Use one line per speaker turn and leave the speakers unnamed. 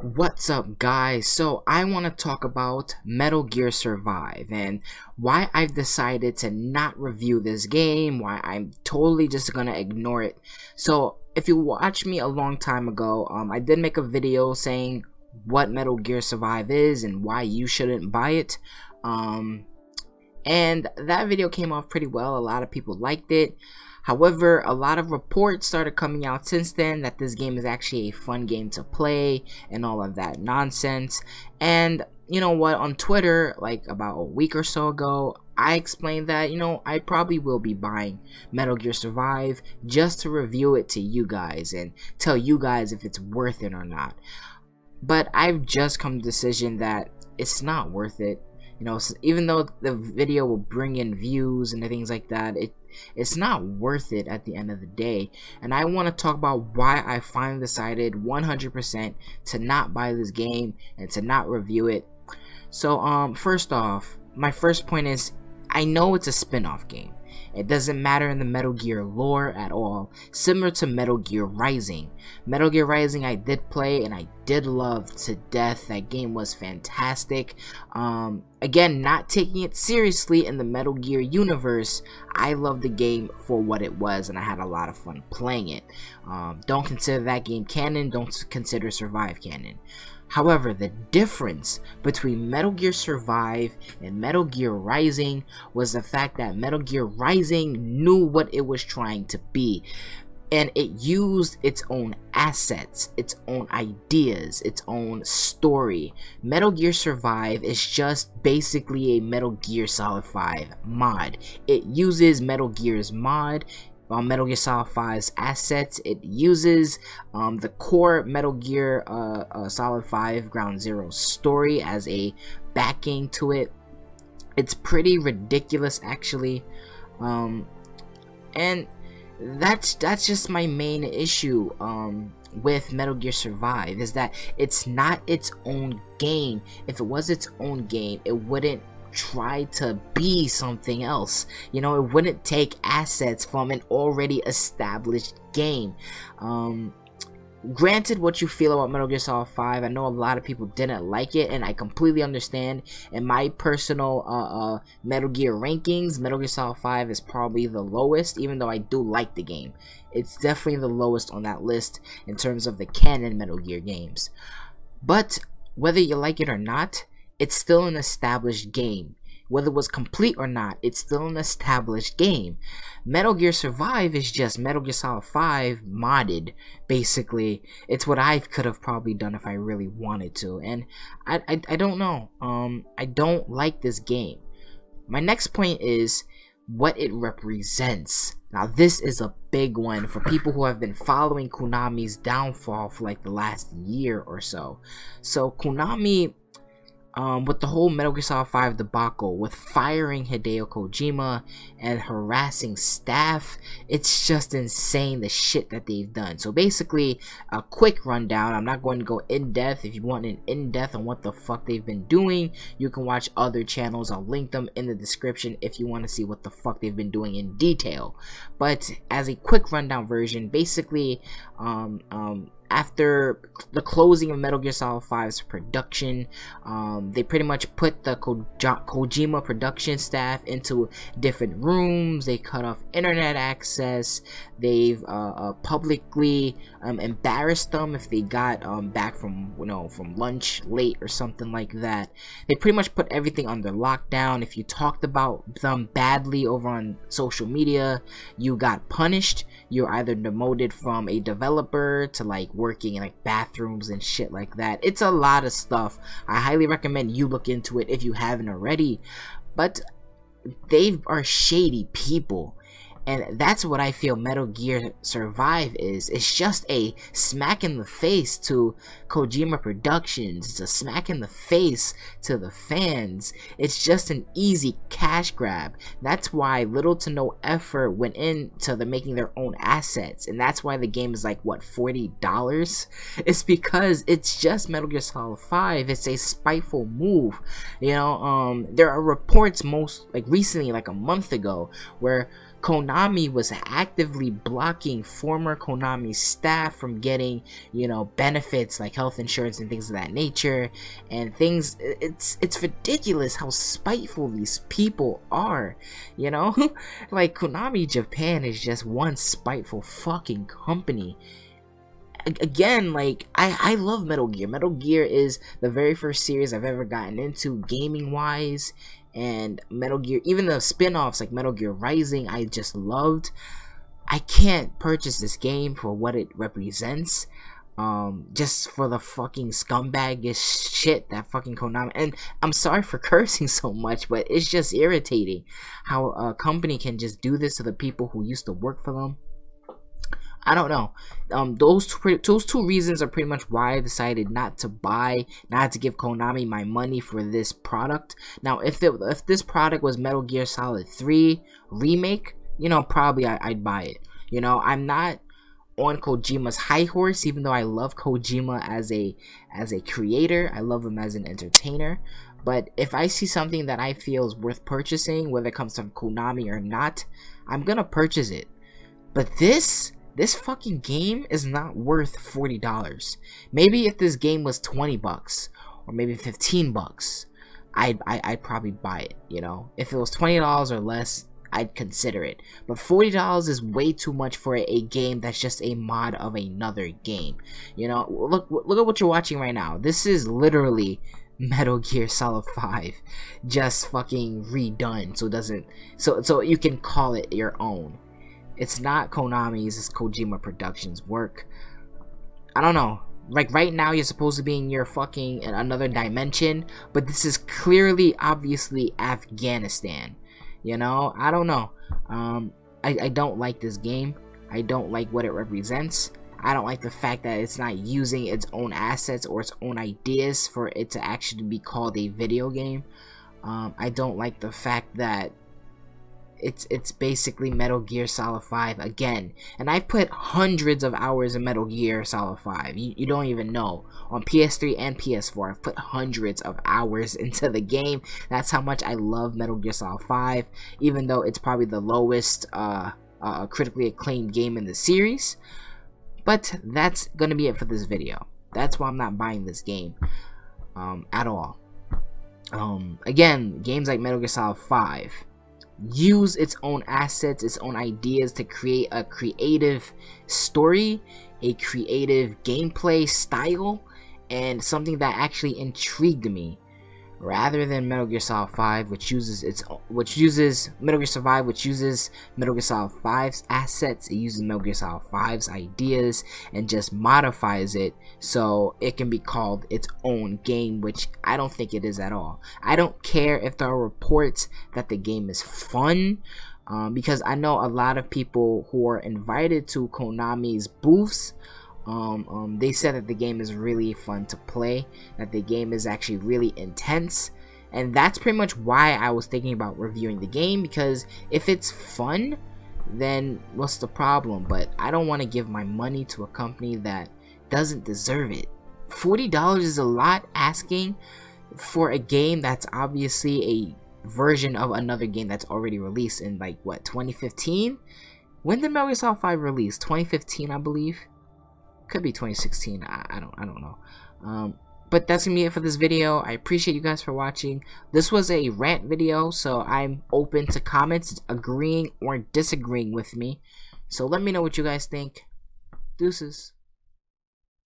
What's up, guys? So I want to talk about Metal Gear Survive and why I've decided to not review this game, why I'm totally just gonna ignore it. So if you watched me a long time ago, I did make a video saying what Metal Gear Survive is and why you shouldn't buy it. And that video came off pretty well. A lot of people liked it. However, a lot of reports started coming out since then that this game is actually a fun game to play and all of that nonsense. And you know what, on Twitter, like about a week or so ago, I explained that, I probably will be buying Metal Gear Survive just to review it to you guys and tell you guys if it's worth it or not. But I've just come to the decision that it's not worth it. Even though the video will bring in views and things like that, it's not worth it at the end of the day. And I want to talk about why I finally decided 100% to not buy this game and to not review it. So first off, my first point is, I know it's a spin-off game. It doesn't matter in the Metal Gear lore at all, similar to Metal Gear Rising. Metal Gear Rising I did play and I did love to death. That game was fantastic. Again, not taking it seriously in the Metal Gear universe, I loved the game for what it was and I had a lot of fun playing it. Don't consider that game canon, don't consider Survive canon. However, the difference between Metal Gear Survive and Metal Gear Rising was the fact that Metal Gear Rising knew what it was trying to be. And it used its own assets, its own ideas, its own story. Metal Gear Survive is just basically a Metal Gear Solid 5 mod. It uses Metal Gear's mod, Metal Gear Solid 5's assets. It uses the core Metal Gear Solid 5 Ground Zero story as a backing to it. It's pretty ridiculous, actually, and that's just my main issue with Metal Gear Survive, is that it's not its own game. If it was its own game, it wouldn't try to be something else. It wouldn't take assets from an already established game. Granted, what you feel about Metal Gear Solid 5, I know a lot of people didn't like it, and I completely understand. In my personal Metal Gear rankings, Metal Gear Solid 5 is probably the lowest, even though I do like the game. It's definitely the lowest on that list in terms of the canon Metal Gear games. But whether you like it or not, it's still an established game. Whether it was complete or not, it's still an established game. Metal Gear Survive is just Metal Gear Solid 5 modded, basically. It's what I could have probably done if I really wanted to, and I don't know. I don't like this game. My next point is what it represents. Now, this is a big one for people who have been following Konami's downfall for like the last year or so. So Konami, with the whole Metal Gear Solid 5 debacle, with firing Hideo Kojima and harassing staff, it's just insane the shit that they've done. So basically, a quick rundown. I'm not going to go in depth. If you want an in-depth on what the fuck they've been doing, you can watch other channels. I'll link them in the description if you want to see what the fuck they've been doing in detail. But as a quick rundown version, basically, after the closing of Metal Gear Solid 5's production, they pretty much put the Kojima production staff into different rooms. They cut off internet access. They've publicly embarrassed them if they got back from from lunch late or something like that. They pretty much put everything under lockdown. If you talked about them badly over on social media, you got punished. You're either demoted from a developer to like working in like bathrooms and shit like that. It's a lot of stuff. I highly recommend you look into it if you haven't already. But they are shady people, and that's what I feel Metal Gear Survive is. It's just a smack in the face to Kojima Productions. It's a smack in the face to the fans. It's just an easy cash grab. That's why little to no effort went into the making their own assets, and that's why the game is like, what, $40? It's because it's just Metal Gear Solid 5. It's a spiteful move. There are reports recently, like a month ago, where Konami was actively blocking former Konami staff from getting, you know, benefits like health insurance and things of that nature, and things. It's ridiculous how spiteful these people are, you know. Like, Konami Japan is just one spiteful fucking company. Again, like, I love Metal Gear. Metal Gear is the very first series I've ever gotten into gaming wise, and Metal Gear, even the spin-offs like Metal Gear Rising, I just loved. I can't purchase this game for what it represents, just for the fucking scumbagish shit that fucking Konami. And I'm sorry for cursing so much, but it's just irritating how a company can just do this to the people who used to work for them. I don't know. Those two reasons are pretty much why I decided not to give Konami my money for this product. Now, if this product was Metal Gear Solid 3 Remake, you know, probably I'd buy it. You know, I'm not on Kojima's high horse, even though I love Kojima as a creator. I love him as an entertainer. But if I see something that I feel is worth purchasing, whether it comes from Konami or not, I'm gonna purchase it. But this fucking game is not worth $40. Maybe if this game was 20 bucks or maybe 15 bucks, I'd probably buy it, you know. If it was $20 or less, I'd consider it. But $40 is way too much for a game that's just a mod of another game. You know, look at what you're watching right now. This is literally Metal Gear Solid 5 just fucking redone, so it doesn't so you can call it your own. It's not Konami's, it's Kojima Productions' work. I don't know. Like, right now you're supposed to be in your fucking another dimension, but this is clearly, obviously, Afghanistan. You know? I don't know. I don't like this game. I don't like what it represents. I don't like the fact that it's not using its own assets or its own ideas for it to actually be called a video game. I don't like the fact that it's basically Metal Gear Solid 5 again, and I've put hundreds of hours in Metal Gear Solid 5. You don't even know. On PS3 and PS4, I've put hundreds of hours into the game. That's how much I love Metal Gear Solid 5, even though it's probably the lowest critically acclaimed game in the series. But that's gonna be it for this video. That's why I'm not buying this game at all. Again, games like Metal Gear Solid 5 use its own assets, its own ideas to create a creative story, a creative gameplay style, and something that actually intrigued me, rather than Metal Gear Solid 5, which uses Metal Gear Survive, which uses Metal Gear Solid 5's assets. It uses Metal Gear Solid 5's ideas and just modifies it so it can be called its own game, which I don't think it is at all. I don't care if there are reports that the game is fun, because I know a lot of people who are invited to Konami's booths, they said that the game is really fun to play, that the game is actually really intense, and that's pretty much why I was thinking about reviewing the game, because if it's fun, then what's the problem? But I don't want to give my money to a company that doesn't deserve it. $40 is a lot asking for a game that's obviously a version of another game that's already released in, like, what, 2015? When did Metal Gear Solid 5 release? 2015, I believe. Could be 2016. I don't know. But that's gonna be it for this video. I appreciate you guys for watching. This was a rant video, so I'm open to comments agreeing or disagreeing with me. So let me know what you guys think. Deuces.